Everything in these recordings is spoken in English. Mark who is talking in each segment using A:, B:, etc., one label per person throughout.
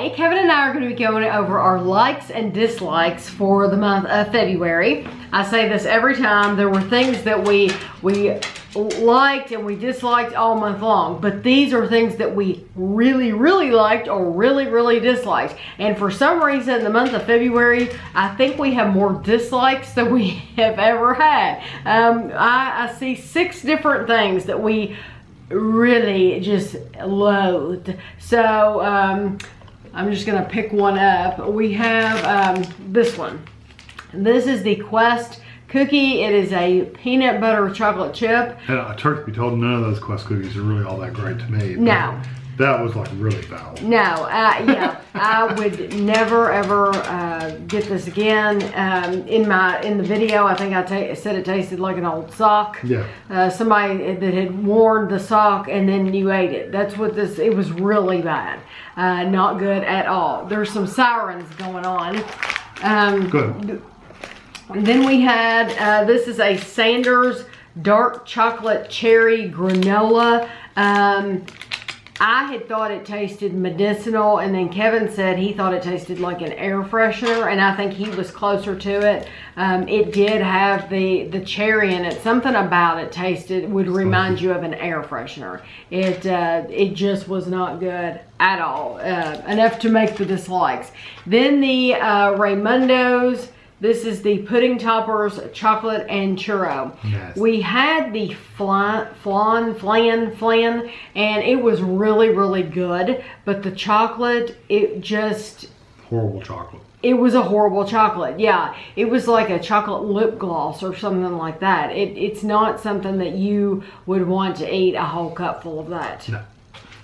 A: Today, Kevin and I are going to be going over our likes and dislikes for the month of February. I say this every time. There were things that we liked and we disliked all month long, but these are things that we really liked or really disliked. And for some reason, the month of February, I think we have more dislikes than we have ever had. I see 6 different things that we really just loathed. So I'm just gonna pick one up. We have this one. This is the Quest cookie. It is a peanut butter chocolate chip.
B: And truth to be told, none of those Quest cookies are really all that great to me.
A: No.
B: That was like really foul.
A: No, yeah, I would never ever get this again. In the video, I think I said it tasted like an old sock.
B: Yeah.
A: Somebody that had worn the sock and then you ate it. That's what this. It was really bad. Not good at all. There's some sirens going on.
B: Good.
A: And then we had this is a Sanders dark chocolate cherry granola. I had thought it tasted medicinal, and then Kevin said he thought it tasted like an air freshener, and I think he was closer to it. It did have the cherry in it. Something about it would remind you of an air freshener. It just was not good at all. Enough to make the dislikes. Then the Raymundo's. This is the Pudding Toppers Chocolate and Churro.
B: Yes. We
A: had the flan, and it was really good. But the chocolate, it just...
B: Horrible chocolate.
A: It was a horrible chocolate, yeah. It was like a chocolate lip gloss or something like that. It's not something that you would want to eat a whole cup full of that.
B: No.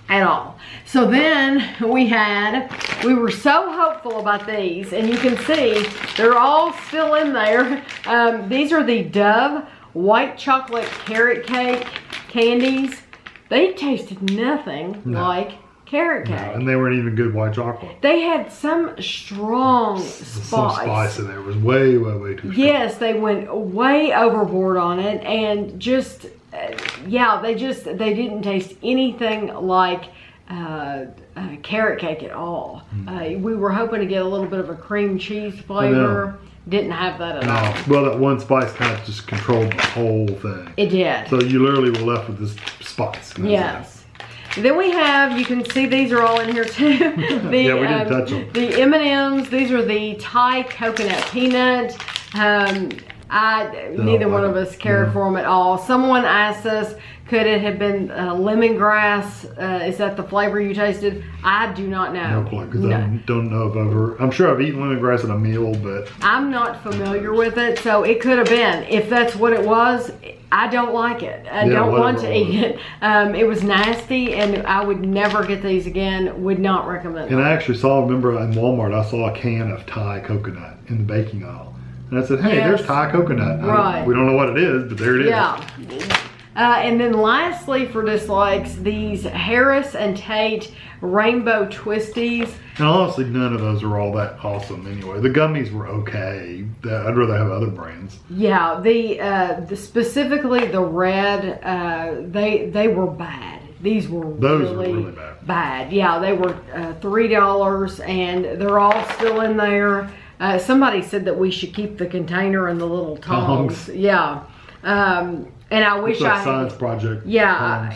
A: At all. So then we were so hopeful about these, and you can see they're all still in there. These are the Dove white chocolate carrot cake candies. They tasted nothing like carrot cake.
B: No, and they weren't even good white chocolate.
A: They had some strong spice.
B: Some spice in there. It was way too strong.
A: Yes, they went way overboard on it, and just yeah, they didn't taste anything like carrot cake at all. We were hoping to get a little bit of a cream cheese flavor. Didn't have that at all.
B: Well, that one spice kind of just controlled the whole thing.
A: It did.
B: So you literally were left with this spice.
A: Yes. Then we have, you can see these are all in here too.
B: Yeah, we didn't touch them.
A: The M&M's, these are the Thai coconut peanut. Neither one of us cared for them at all. Someone asked us, could it have been lemongrass? Is that the flavor you tasted? I do not know.
B: No clue, because I don't know if I'm sure I've eaten lemongrass at a meal, but
A: I'm not familiar with it, so it could have been. If that's what it was, I don't like it. I don't want to eat it. It was nasty, and I would never get these again. Would not recommend them.
B: And I actually remember in Walmart, I saw a can of Thai coconut in the baking aisle. And I said, hey, there's Thai coconut.
A: Right.
B: We don't know what it is, but there it is.
A: Yeah. And then lastly for dislikes, these Harris and Tate Rainbow Twisties.
B: And honestly, none of those are all that awesome anyway. The gummies were okay. I'd rather have other brands. Yeah,
A: specifically the red, they were bad. These were really bad. Yeah, they were $3, and they're all still in there. Somebody said that we should keep the container and the little tongs. Yeah. And I wish I had
B: science project.
A: Yeah,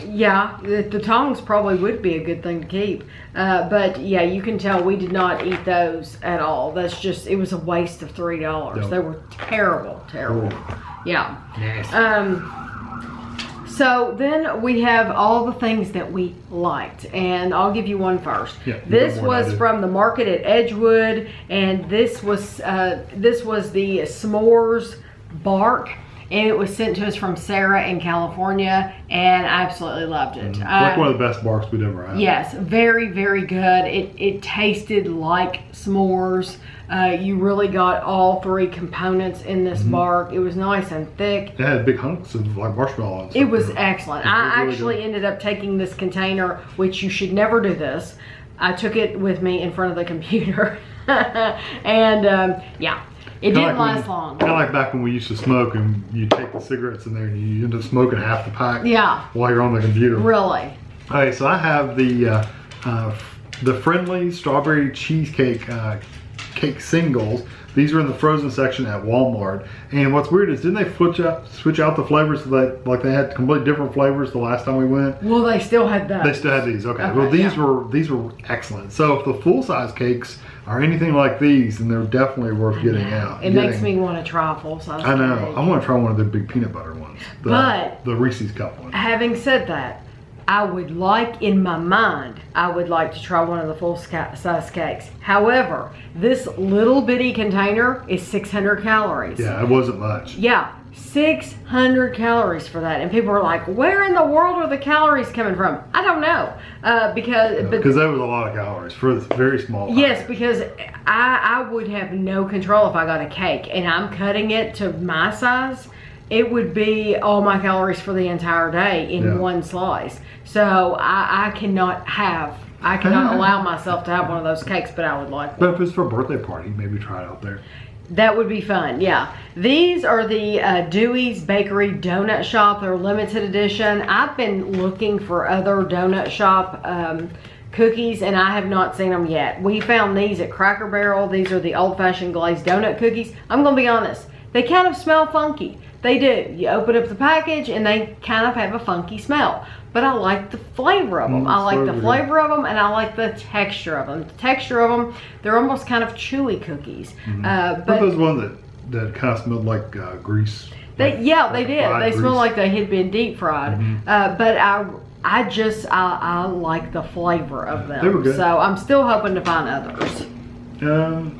A: the tongs probably would be a good thing to keep. But yeah, you can tell we did not eat those at all. That's just, it was a waste of $3. Yep. They were terrible. Oh. Yeah. Yes. So then we have all the things that we liked, and I'll give you one first. Yeah, this was from the market at Edgewood, and this was the s'mores bark. And it was sent to us from Sarah in California, and I absolutely loved it.
B: Like one of the best barks we'd ever had.
A: Yes, very good. It tasted like s'mores. You really got all 3 components in this bark. It was nice and thick.
B: It had big hunks of like marshmallow.
A: It was excellent. I actually ended up taking this container, which you should never do this. I took it with me in front of the computer. And yeah. It didn't last long.
B: Kind of like back when we used to smoke, and you take the cigarettes in there and you end up smoking half the pack.
A: Yeah.
B: While you're on the computer.
A: Really.
B: Okay, so I have the the Friendly Strawberry Cheesecake cake singles. These are in the frozen section at Walmart. And what's weird is, didn't they switch out the flavors so that, like, they had completely different flavors the last time we went?
A: Well, they still had that.
B: They still had these. Okay. Well, these were excellent. So if the full size cakes are anything like these, then they're definitely worth getting out.
A: It makes me want to try a full size.
B: I know. Cake. I want to try one of the big peanut butter ones. The Reese's Cup one.
A: Having said that, I would like, in my mind, I would like to try one of the full size cakes. However, this little bitty container is 600 calories.
B: Yeah, it wasn't much.
A: Yeah, 600 calories for that. And people are like, where in the world are the calories coming from? I don't know. Because
B: that was a lot of calories for a very small package.
A: Yes, because I would have no control if I got a cake and I'm cutting it to my size. It would be all my calories for the entire day in one slice. So I cannot allow myself to have one of those cakes, but I would like one.
B: But if it's for a birthday party, maybe try it out there.
A: That would be fun, yeah. These are the Dewey's Bakery Donut Shop. They're limited edition. I've been looking for other donut shop cookies, and I have not seen them yet. We found these at Cracker Barrel. These are the old-fashioned glazed donut cookies. I'm gonna be honest, they kind of smell funky. They do. You open up the package and they kind of have a funky smell. But I like the flavor of them. I like the flavor of them, and I like the texture of them. The texture of them, they're almost kind of chewy cookies.
B: But those one that kind of smelled like grease.
A: They did. They smelled like they had been deep fried. But I like the flavor of them.
B: They were good.
A: So I'm still hoping to find others.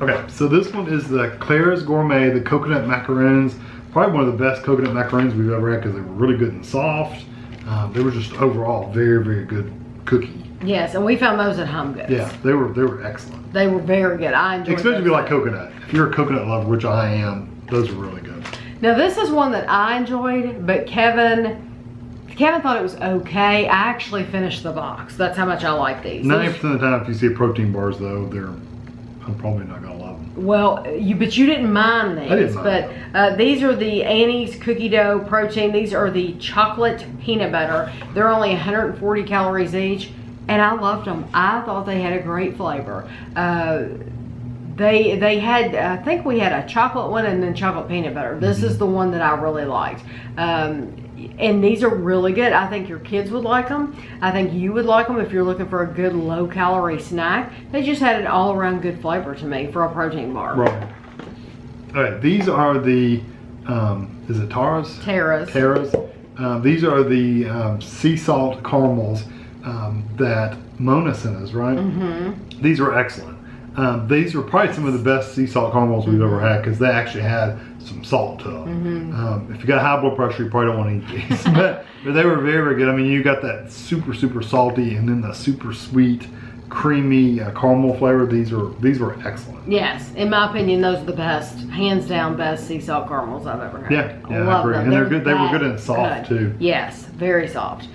B: Okay, so this one is the Claire's Gourmet, the coconut macaroons. Probably one of the best coconut macaroons we've ever had because they were really good and soft. They were just overall very, very good cookie.
A: Yes, and we found those at Home Goods.
B: Yeah, they were excellent.
A: They were very good. I enjoyed
B: especially if you like coconut. If you're a coconut lover, which I am, those are really good.
A: Now this is one that I enjoyed, but Kevin thought it was okay. I actually finished the box. That's how much I like these.
B: 90% of the time, if you see protein bars though, I'm probably not gonna love them.
A: Well, but you didn't mind these.
B: I didn't mind
A: but these are the Annie's cookie dough protein. These are the chocolate peanut butter. They're only 140 calories each, and I loved them. I thought they had a great flavor. They had, I think we had a chocolate one and then chocolate peanut butter. This is the one that I really liked. And these are really good. I think your kids would like them. I think you would like them if you're looking for a good low-calorie snack. They just had an all-around good flavor to me for a protein bar.
B: Right. All right, these are the, is it Tara's?
A: Tara's.
B: These are the sea salt caramels that Mona sent us, right? Mm-hmm. These were excellent. These were probably some of the best sea salt caramels we've ever had because they actually had some salt to them. Mm-hmm. If you got high blood pressure, you probably don't want to eat these. but they were very, very good. I mean, you got that super, super salty and then the super sweet, creamy caramel flavor. These were excellent.
A: Yes, in my opinion, those are the best, hands down best sea salt caramels I've ever had.
B: Yeah, I agree. And they're good. They were good and soft too.
A: Yes, very soft.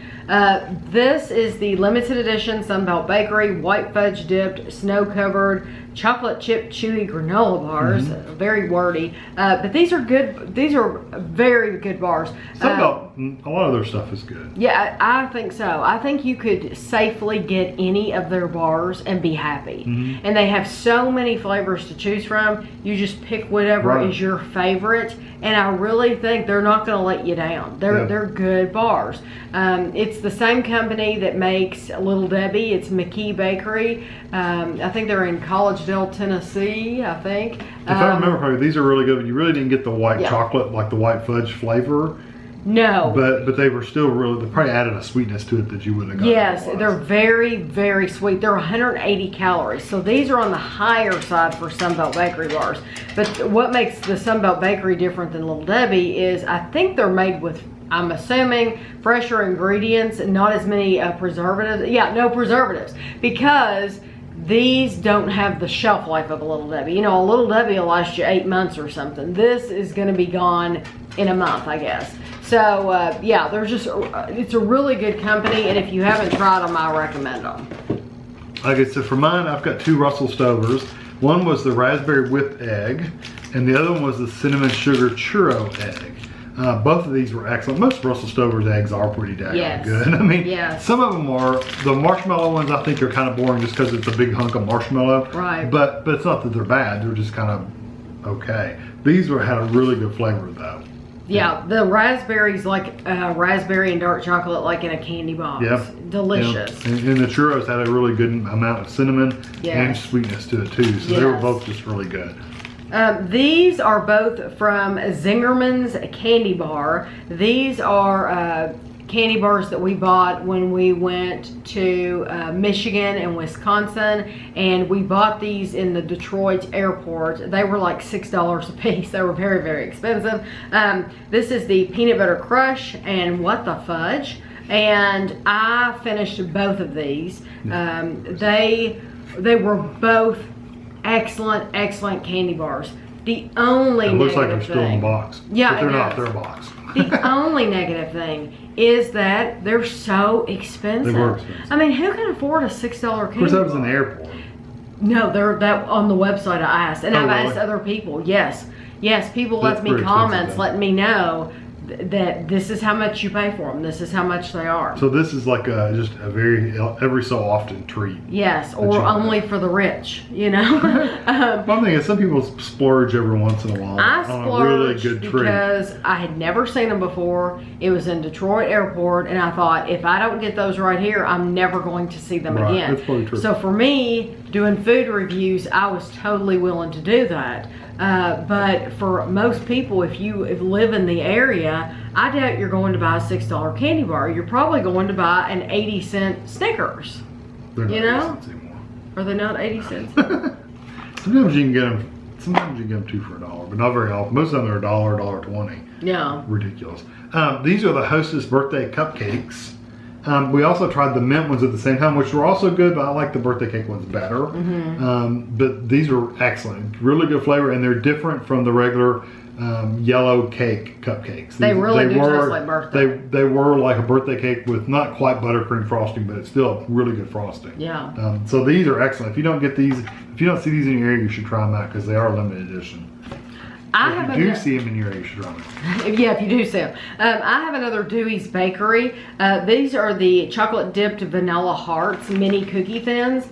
A: This is the limited edition Sunbelt Bakery white fudge dipped snow covered chocolate chip chewy granola bars. Very wordy, but these are good. These are very good bars.
B: Sunbelt, a lot of their stuff is good.
A: Yeah, I think so. I think you could safely get any of their bars and be happy. And they have so many flavors to choose from. You just pick whatever is your favorite, and I really think they're not going to let you down. They're good bars. It's the same company that makes Little Debbie. It's McKee Bakery. I think they're in Collegedale, Tennessee, I think.
B: If I remember correctly, these are really good. You really didn't get the white chocolate, like the white fudge flavor.
A: No.
B: But they were still really, they probably added a sweetness to it that you wouldn't have gotten.
A: Yes, they're very, very sweet. They're 180 calories. So these are on the higher side for Sunbelt Bakery bars. But what makes the Sunbelt Bakery different than Little Debbie is I think they're made with, I'm assuming, fresher ingredients and not as many preservatives. Yeah, no preservatives. Because these don't have the shelf life of a Little Debbie. You know, a Little Debbie will last you 8 months or something. This is going to be gone in a month, I guess. So, yeah, it's a really good company, and if you haven't tried them, I recommend them.
B: Okay, so for mine, I've got two Russell Stovers. One was the raspberry whipped egg, and the other one was the cinnamon sugar churro egg. Both of these were excellent. Most Russell Stover's eggs are pretty daggone good. I mean, some of them are. The marshmallow ones I think are kind of boring just because it's a big hunk of marshmallow.
A: Right.
B: But it's not that they're bad. They're just kind of okay. These had a really good flavor though.
A: Yeah, the raspberries like raspberry and dark chocolate like in a candy box.
B: Yep.
A: Delicious.
B: Yep. And the churros had a really good amount of cinnamon and sweetness to it too. So they were both just really good.
A: These are both from Zingerman's Candy Bar. These are candy bars that we bought when we went to Michigan and Wisconsin, and we bought these in the Detroit airport. They were like $6 a piece. They were very, very expensive. This is the Peanut Butter Crush and What the Fudge, and I finished both of these. They were both excellent candy bars. The only
B: it looks like
A: negative
B: they're still in the box.
A: Yeah,
B: but they're not. They're a box.
A: The only negative thing is that they're so expensive.
B: They were expensive.
A: I mean, who can afford a $6 candy bar?
B: Of course, that was in the airport.
A: No, they're that on the website I asked, and I've
B: really?
A: asked other people. Yes, people
B: That's
A: left me
B: pretty
A: comments
B: expensive,
A: letting me know that this is how much you pay for them. This is how much they are.
B: So this is like just a very every so often treat.
A: Yes, or only for the rich, you know.
B: One thing is some people splurge every once in a while
A: I
B: on a really good treat.
A: because I had never seen them before. It was in Detroit Airport, and I thought, if I don't get those right here, I'm never going to see them again.
B: That's probably true.
A: So for me, doing food reviews, I was totally willing to do that. But for most people, if you live in the area, I doubt you're going to buy a $6 candy bar. You're probably going to buy an 80-cent Snickers.
B: They're not 80
A: know?
B: cents anymore.
A: Are they not 80 cents?
B: Sometimes you can get them. Sometimes you can get them 2 for $1, but not very often. Most of them are $1, $1.20.
A: Yeah.
B: Ridiculous. These are the Hostess birthday cupcakes. We also tried the mint ones at the same time, which were also good, but I like the birthday cake ones better. But these are excellent. Really good flavor, and they're different from the regular yellow cake cupcakes.
A: They really do taste like birthday.
B: They were like a birthday cake with not quite buttercream frosting, but it's still really good frosting.
A: Yeah.
B: So these are excellent. If you don't get these, if you don't see these in your area, you should try them out because they are limited edition. If you do see them in your area, you should try them.
A: Yeah, if you do see them. I have another Dewey's Bakery. These are the chocolate dipped vanilla hearts mini cookie thins.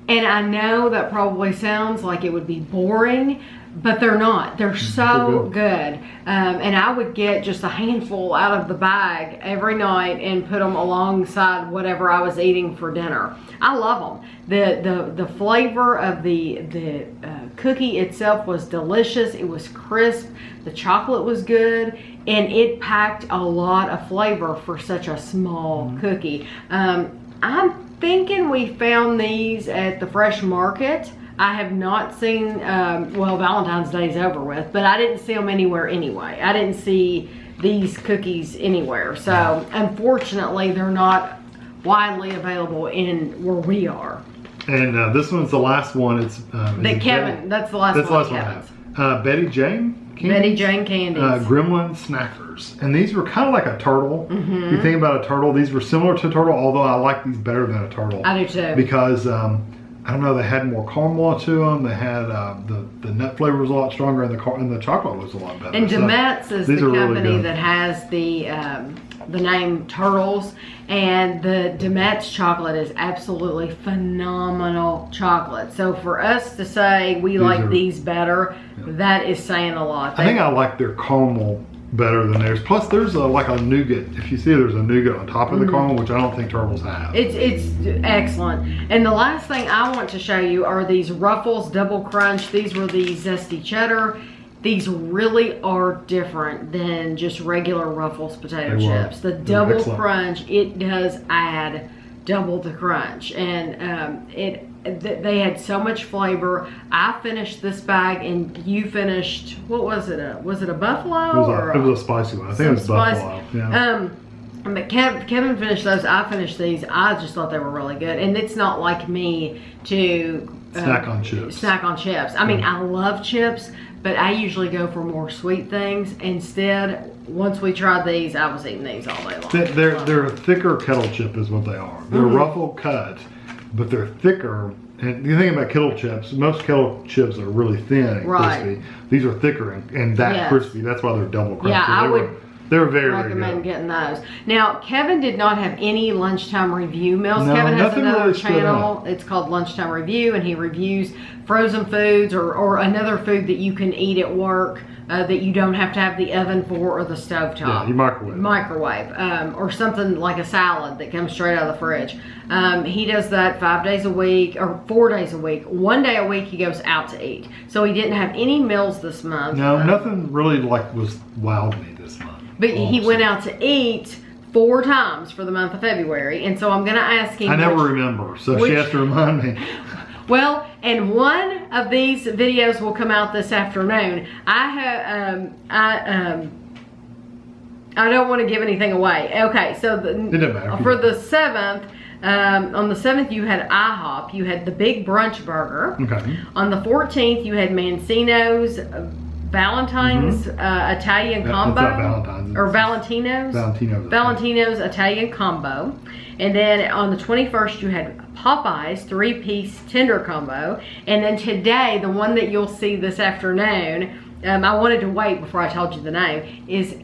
A: And I know that probably sounds like it would be boring, but they're not. They're so good. And I would get just a handful out of the bag every night and put them alongside whatever I was eating for dinner. I love them. The flavor of the cookie itself was delicious. It was crisp. The chocolate was good, and it packed a lot of flavor for such a small cookie. I'm thinking we found these at the Fresh Market. I have not seen, well, Valentine's Day is over with, but I didn't see them anywhere anyway. I didn't see these cookies anywhere. So unfortunately, they're not widely available in where we are.
B: And this one's the last one. It's
A: that's the last one.
B: I have. Betty Jane Candies?
A: Betty Jane Candies.
B: Gremlin Snackers. And these were kind of like a turtle. If you think about a turtle, these were similar to a turtle, although I like these better than a turtle.
A: I do too.
B: Because, I don't know, they had more caramel to them. They had, the nut flavor was a lot stronger, and the chocolate was a lot better.
A: And Demet's is the company
B: really
A: that has the name Turtles, and the Demet's chocolate is absolutely phenomenal chocolate. So for us to say we like these better, that is saying a lot.
B: I think I like their caramel better than theirs. Plus there's like a nougat. If you see there's a nougat on top of the caramel, which I don't think Turtles have.
A: It's excellent. And the last thing I want to show you are these Ruffles Double Crunch. These were the zesty cheddar. These really are different than just regular Ruffles potato chips. The double crunch, it does add double the crunch, and they had so much flavor. I finished this bag, and you finished, what was it? Was it a buffalo?
B: It was a spicy one. I think it was buffalo. Yeah.
A: But Kevin finished those. I finished these. I just thought they were really good, and it's not like me to
B: snack on chips.
A: I mean, I love chips, but I usually go for more sweet things. Instead, once we tried these, I was eating these all day long.
B: They're a thicker kettle chip is what they are. They're ruffle cut, but they're thicker. And the thing about kettle chips, most kettle chips are really thin and crispy. These are thicker and that crispy. That's why they're double crunchy.
A: Yeah,
B: They're very,
A: recommend
B: very good.
A: getting those. Now, Kevin did not have any lunchtime review meals.
B: No,
A: Kevin has
B: nothing
A: another
B: really stood
A: channel. It's called Lunchtime Review, and he reviews frozen foods or another food that you can eat at work that you don't have to have the oven for or the stovetop.
B: Yeah, you microwave.
A: Or something like a salad that comes straight out of the fridge. He does that 5 days a week or 4 days a week. 1 day a week he goes out to eat. So he didn't have any meals this month.
B: No, nothing really like was wowed me this month.
A: But he went out to eat 4 times for the month of February, and so I'm going to ask him.
B: I never remember, so she has to remind me.
A: Well, and one of these videos will come out this afternoon. I don't want to give anything away. Okay, so
B: It doesn't matter.
A: for the 7th, on the 7th you had IHOP. You had the big brunch burger.
B: Okay.
A: On the 14th you had Mancino's Valentine's Italian combo.
B: It's not Valentine's.
A: Or Valentino's. Valentino's Italian combo. And then on the 21st you had Popeye's 3-piece tender combo. And then today, the one that you'll see this afternoon, I wanted to wait before I told you the name, is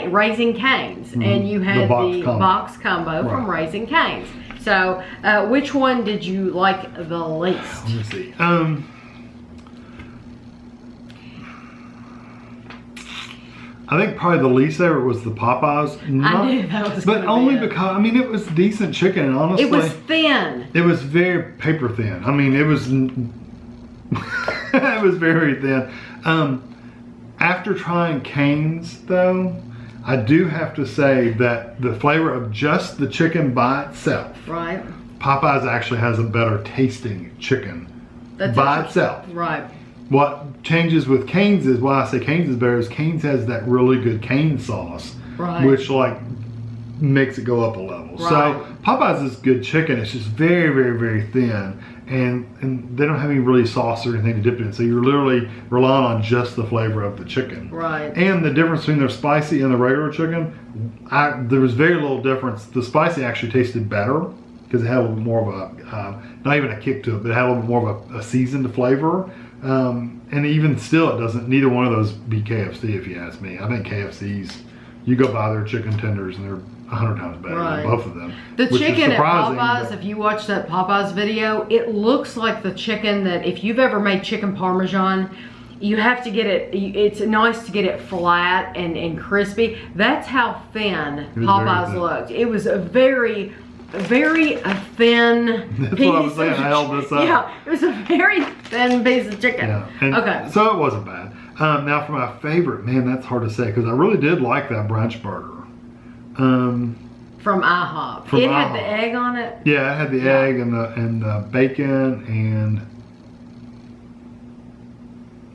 A: Raising Cane's. And you had the box combo from Raising Cane's. So which one did you like the least?
B: Let me see. I think probably the least favorite was the Popeyes.
A: I knew that was
B: but only because, I mean, it was decent chicken, and honestly.
A: It was thin.
B: It was very paper thin. I mean, it was, it was very thin. After trying Cane's, though, I do have to say that the flavor of just the chicken by itself.
A: Right.
B: Popeyes actually has a better tasting chicken by itself.
A: Right.
B: What changes with Cane's is, why I say Cane's is better, is Cane's has that really good cane sauce, which like makes it go up a level.
A: Right.
B: So Popeyes is good chicken. It's just very, very, very thin, and they don't have any really sauce or anything to dip it in. So you're literally relying on just the flavor of the chicken.
A: Right.
B: And the difference between their spicy and the regular chicken, there was very little difference. The spicy actually tasted better because it had a little bit more of a, not even a kick to it, but it had a little bit more of a seasoned flavor. And even still, it doesn't, neither one of those beat KFC, if you ask me. I think KFC's, you go buy their chicken tenders and they're 100 times better than both of them.
A: The chicken at Popeyes,
B: but
A: if you watch that Popeyes video, it looks like the chicken that, if you've ever made chicken Parmesan, you have to get it, it's nice to get it flat and crispy. That's how thin Popeyes looked. It was a very thin
B: That's
A: piece
B: what I was saying. I held this up.
A: Yeah, it was a very thin piece of chicken.
B: Yeah. And
A: okay.
B: So it wasn't bad. Now for my favorite, man, that's hard to say because I really did like that brunch burger.
A: From IHOP. It had the egg on it.
B: Yeah, it had the egg and the bacon and.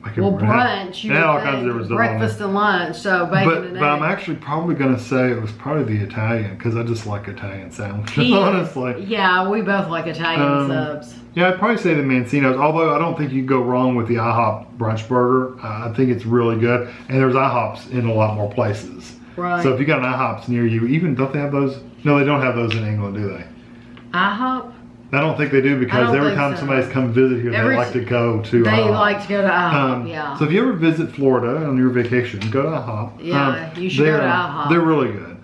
A: Brunch. You
B: had all kinds of different stuff.
A: Breakfast and lunch, so bacon and egg.
B: But I'm actually probably going to say it was probably the Italian because I just like Italian sandwiches, honestly.
A: Yeah, we both like Italian subs.
B: Yeah, I'd probably say the Mancino's, although I don't think you can go wrong with the IHOP brunch burger. I think it's really good. And there's IHOPs in a lot more places.
A: Right.
B: So if you got an IHOPs near you, even, don't they have those? No, they don't have those in England, do they?
A: IHOP?
B: I don't think they do because every time somebody's come visit here, they like to go to IHOP.
A: They like to go to IHOP, yeah.
B: So if you ever visit Florida on your vacation, go to IHOP.
A: Yeah, you should go to IHOP.
B: They're really good.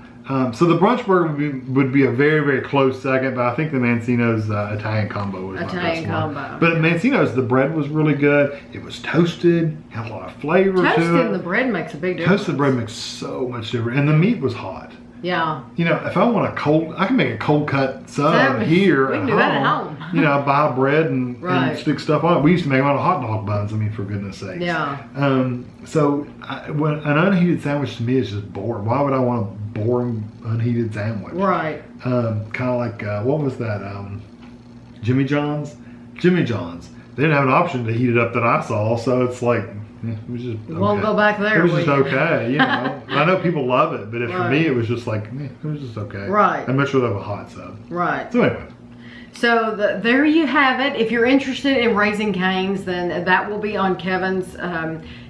B: So the brunch burger would be a very, very close second, but I think the Mancino's Italian combo was my best one. But at Mancino's, the bread was really good. It was toasted, had a lot of flavor to it.
A: Toasting the bread makes a big difference.
B: Toasted bread makes so much difference. And the meat was hot.
A: Yeah.
B: You know, if I want a cold, I can make a cold cut sub here.
A: We can do that at home.
B: You know, buy bread and stick stuff on it. We used to make them out of hot dog buns, I mean, for goodness sakes.
A: Yeah.
B: So when an unheated sandwich to me is just boring. Why would I want a boring unheated sandwich?
A: Right.
B: Kind of like, what was that? Jimmy John's? Jimmy John's. They didn't have an option to heat it up that I saw, so it's like, it was just okay.
A: Won't go back there.
B: It was just okay, you know. I know people love it, but for me, it was just like, it was just okay.
A: Right.
B: I'm not sure they have a hot sub.
A: Right.
B: So anyway.
A: So there you have it. If you're interested in Raising Cane's, then that will be on Kevin's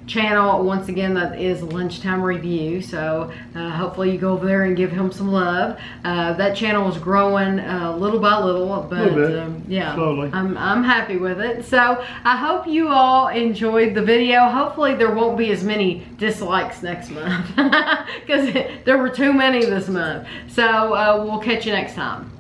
A: channel. Once again, that is Lunchtime Review. So hopefully you go over there and give him some love. That channel is growing little by little, but yeah,
B: slowly.
A: I'm happy with it. So I hope you all enjoyed the video. Hopefully there won't be as many dislikes next month because there were too many this month. So we'll catch you next time.